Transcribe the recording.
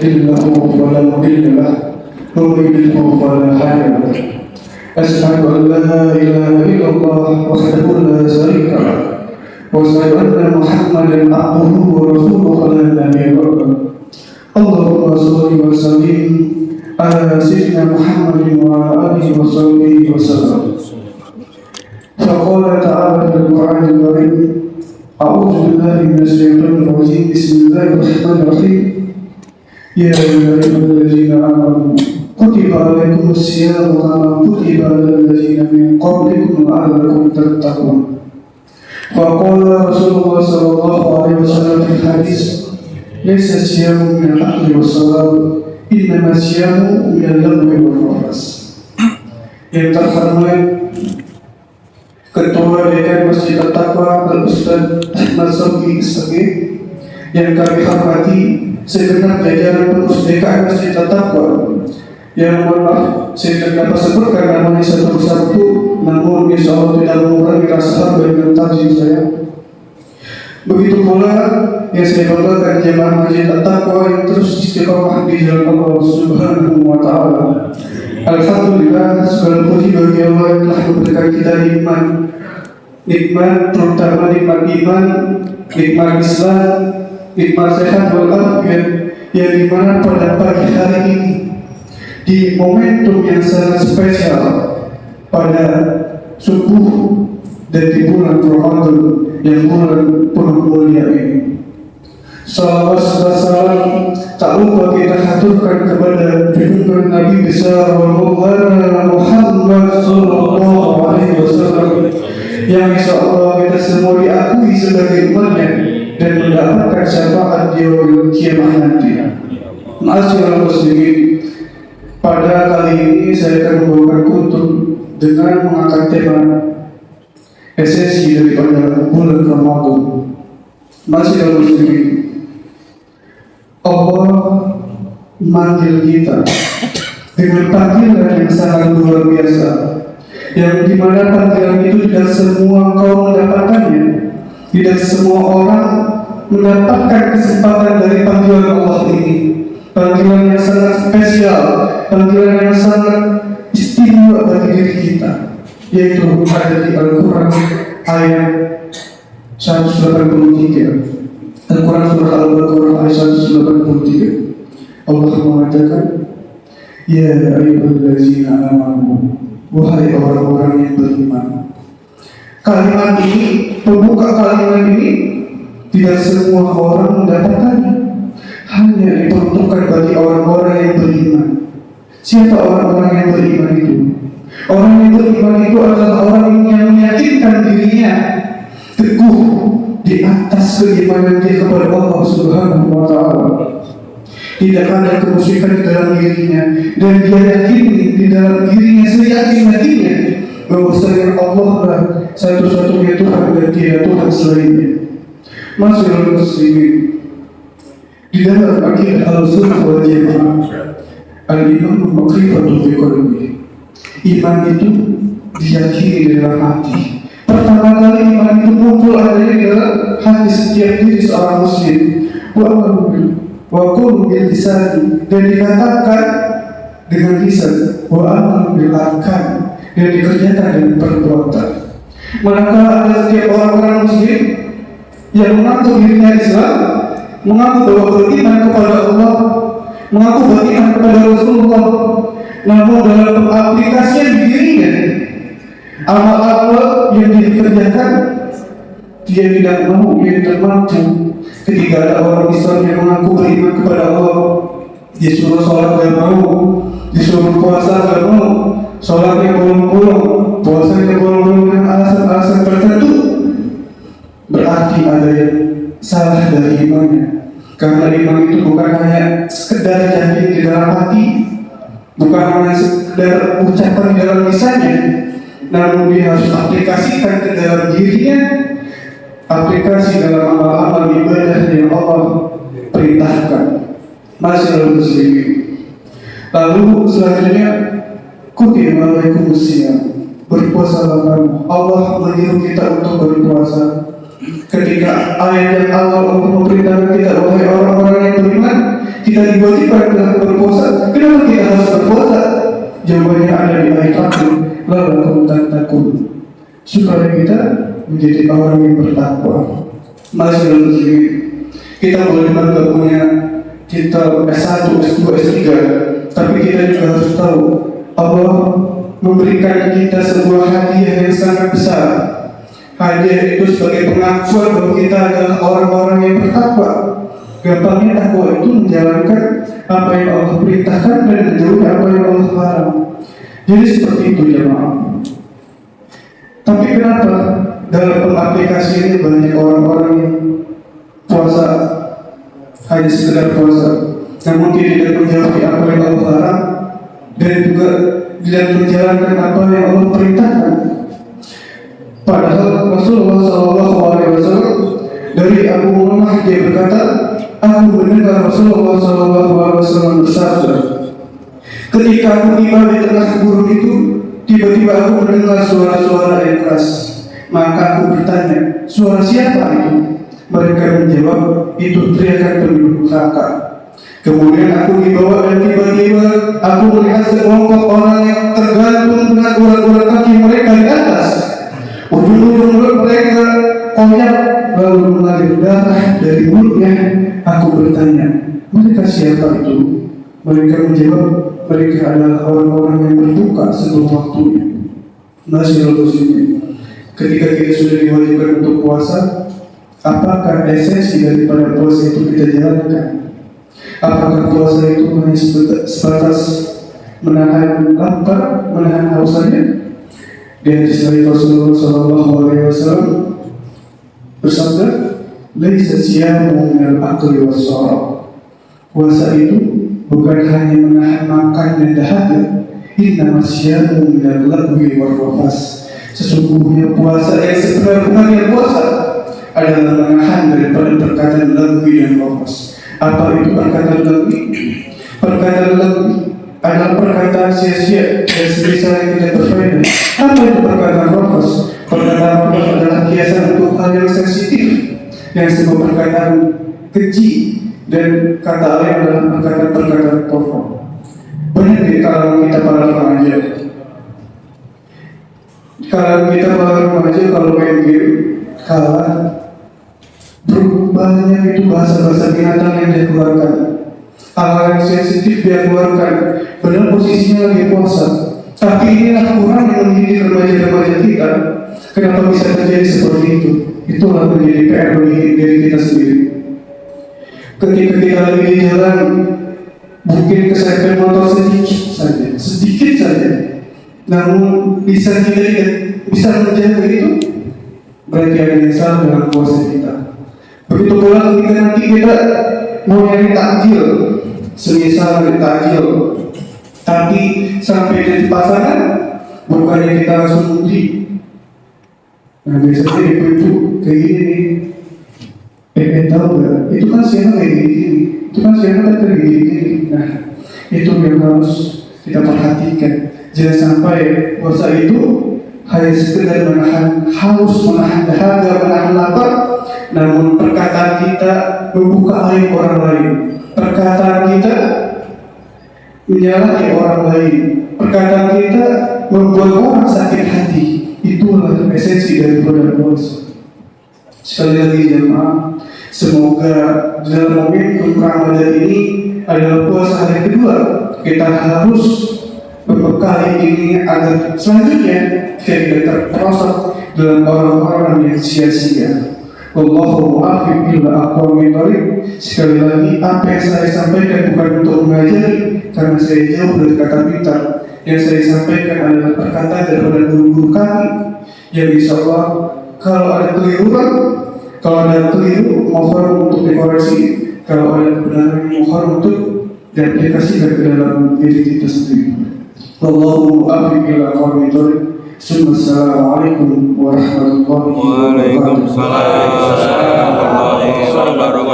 يهده الله فلا مضل له ومن يضلل فلا هادي له. أشهد أن لا إله إلا الله وحده لا شريك له وأشهد أن محمدا عبده ورسوله لا نبي بعده. اللهم صل وسلم على سيدنا محمد وعلى آله وصحبه وسلم. فقال تعالى في القرآن الكريم: أعوذ بالله من الشيطان الرجيم. بسم الله الرحمن الرحيم. يا أيها الذين آمنوا كتب عليكم الصيام كما كتب على الذين من قبلكم لعلكم تتقون. وقال رسول الله صلى الله عليه وسلم في الحديث: ليس الصيام من الأكل والشراب إنما الصيام من اللغو والرفث. Yang terhormat Ketua Dekan Masjid At-Taqwa Al-Ustaz Ahmad Sobri Isfaqih, yang kami hormati segenap jajaran pengurus DKM Masjid At-Taqwa, yang mohon maaf saya tidak dapat sebutkan namanya satu persatu, namun insya Allah tidak mengurangi rasa hormat dan takjub saya. Begitu pula yang saya banggakan jemaah Masjid At-Taqwa yang terus istiqamah di jalan Allah Subhanahu wa Ta'ala. Alhamdulillah, segala puji bagi Allah yang telah memberikan kita nikmat terutama nikmat iman, nikmat Islam, nikmat sehat walafiat, yang dimana pada pagi hari ini di momentum yang sangat spesial pada subuh dan di bulan Ramadan yang bulan penuh mulia ini. Salawat serta salam tak lupa kita haturkan kepada junjungan Nabi besar Maulana Muhammad sallallahu alaihi wasallam, yang insyaallah kita semua diakui sebagai umatnya dan mendapatkan syafaat di yaumil kiamah nanti. Ma'asyiral muslimin, pada kali ini saya akan membawakan kutub dengan mengangkat tema esensi daripada bulan Ramadan. Ma'asyiral muslimin, Allah memanggil kita dengan panggilan yang sangat luar biasa, yang dimana panggilan itu tidak semua kaum mendapatkannya, tidak semua orang mendapatkan kesempatan dari panggilan Allah ini. Panggilan yang sangat spesial, panggilan yang sangat istimewa bagi diri kita, yaitu ada di Al-Quran ayat 183. Al-Quran surah Al-Baqarah ayat 183. Allah mengatakan: Ya ayyuhallazina amanu, wahai orang-orang yang beriman. Kalimat ini, pembuka kalimat ini tidak semua orang mendapatkannya, hanya diperuntukkan bagi orang-orang yang beriman. Siapa orang-orang yang beriman itu? Orang yang beriman itu adalah orang yang meyakinkan dirinya teguh di atas keimanan dia kepada Allah Subhanahu wa Ta'ala. Tidak ada kemusyrikan di dalam dirinya, dan dia yakin di dalam dirinya seyakin-yakinnya bahwasanya Allah lah satu-satunya Tuhan dan tiada Tuhan selainnya. Masyaallah muslimin, di dalam akidah Ahlussunnah wal Jamaah, al-iman makrifatu fi qalbi. Iman itu diyakini di dalam hati. Pertama kali iman itu muncul adanya di dalam hati setiap diri seorang muslim. Wa qul bil lisan, dan dikatakan dengan lisan, wa amal bil arkan, dan dikerjakan dengan perbuatan. Manakala ada setiap orang-orang muslim yang mengaku dirinya Islam, mengaku bahwa beriman kepada Allah, mengaku beriman kepada Rasulullah, namun dalam pengaplikasian dirinya amal-amal yang dikerjakan dia tidak mau, dia tidak mampu. Ketika ada orang Islam yang mengaku beriman kepada Allah, disuruh sholat tidak mau, disuruh puasa tidak mau, sholatnya bolong-bolong, puasanya bolong-bolong dengan alasan-alasan tertentu, berarti ada yang salah dari imannya. Karena iman itu bukan hanya sekedar janji di dalam hati, bukan hanya sekedar ucapan di dalam lisannya, namun dia harus aplikasikan ke dalam dirinya, aplikasi dalam amal-amal ibadah yang Allah perintahkan. Masyaallah muslimin. Lalu selanjutnya, kutiba alaikumus shiyam, berpuasalah kamu. Allah menyuruh kita untuk berpuasa. Ketika ayat yang awal untuk memberitakan kita, wahai orang-orang yang beriman, kita kita diwajibkan dalam berpuasa, kenapa kita harus berpuasa? Jawabannya ada di ayat terakhir, la'allakum tattaqun, supaya kita menjadi orang yang bertakwa. Masyaallah muslimin, kita boleh bangga punya kita S1, S2, S3, tapi kita juga harus tahu Allah memberikan kita sebuah hadiah yang sangat besar. Hadiah itu sebagai pengakuan bahwa kita adalah orang-orang yang bertakwa. Gampangnya takwa itu menjalankan apa yang Allah perintahkan dan menjauhi apa yang Allah larang. Jadi seperti itu jemaah. Tapi kenapa dalam pengaplikasiannya banyak orang-orang yang puasa hanya sekedar puasa, namun tidak menjauhi apa yang Allah larang dan juga tidak menjalankan apa yang Allah perintahkan. Padahal Rasulullah SAW dari Abu Umamah dia berkata, aku mendengar Rasulullah SAW bersabda, ketika aku tiba di tengah gurun itu, tiba-tiba aku mendengar suara-suara yang keras. Maka aku bertanya, suara siapa itu? Mereka menjawab, itu teriakan penduduk neraka. Kemudian aku dibawa dan tiba-tiba aku melihat sekelompok orang yang tergantung dengan urat-urat kaki mereka di atas. Ujung-ujung mulut mereka koyak lalu mengalir darah dari mulutnya. Aku bertanya, mereka siapa itu? Mereka menjawab, mereka adalah orang-orang yang berbuka sebelum waktunya. Masyaallah muslimin, ketika kita sudah diwajibkan untuk puasa, apakah esensi daripada puasa itu kita jalankan? Apakah puasa itu hanya sebatas menahan lapar, menahan haus saja? Di hadis dari Rasulullah SAW bersabda, "Laisa siyamu minal akli was-sharab." Puasa itu bukan hanya menahan makan dan dahaga, innama siyamu minal lagwi war-rafas. Sesungguhnya puasa yang sebenarnya puasa adalah menahan daripada perkataan lagwi dan rafas. Apa itu perkataan lagwi? Perkataan lagwi adalah perkataan sia-sia dan semisal yang tidak berfaedah. Apa itu perkataan rafas? Perkataan rafas adalah kiasan untuk hal yang sensitif, yang sebuah perkataan keji, dan kata lain adalah perkataan-perkataan pokok. Banyak di kalangan kita para remaja. Kalau main game kalah, banyak itu bahasa-bahasa binatang yang dia keluarkan, hal yang sensitif dia keluarkan, padahal posisinya lagi puasa. Tapi inilah kurang yang menjadi remaja-remaja kita. Kenapa bisa terjadi seperti itu? Itulah menjadi PR bagi diri kita sendiri. Ketika kita lagi di jalan, mungkin keserempet motor sedikit saja, namun bisa menjaga itu, berarti ada yang salah dengan puasa kita. Begitu pula ketika nanti kita mau nyari takjil, semisal nyari takjil, tapi sampai di pasaran, bukannya kita langsung beli. Nah biasanya ibu-ibu kayak gini nih, tahu gak? Itu kan siapa kayak gini, itu kan siapa kan kayak gini. Nah itu yang harus kita perhatikan. Jangan sampai puasa itu hanya sekedar menahan haus, menahan dahaga, menahan lapar, namun perkataan kita membuka aib orang lain, perkataan kita menyalahi orang lain, perkataan kita membuat orang sakit hati. Itulah esensi daripada puasa. Sekali lagi jemaah, semoga dalam momentum Ramadan ini adalah puasa hari kedua, kita harus berbekali ini agar selanjutnya kita tidak terperosok dalam orang-orang yang sia-sia. Wallahu a'lam bishawab. Sekali lagi, apa yang saya sampaikan bukan untuk mengajari, karena saya jauh dari kata pintar. Yang saya sampaikan adalah perkataan daripada guru-guru kami, yang insya Allah kalau ada keliruan, kalau ada keliru mohon untuk dikoreksi, kalau ada kebenaran mohon untuk diaplikasikan ke dalam diri kita sendiri. Wallahu a'lam bishawab. Assalamualaikum warahmatullahi wabarakatuh. Waalaikumsalam warahmatullahi wabarakatuh.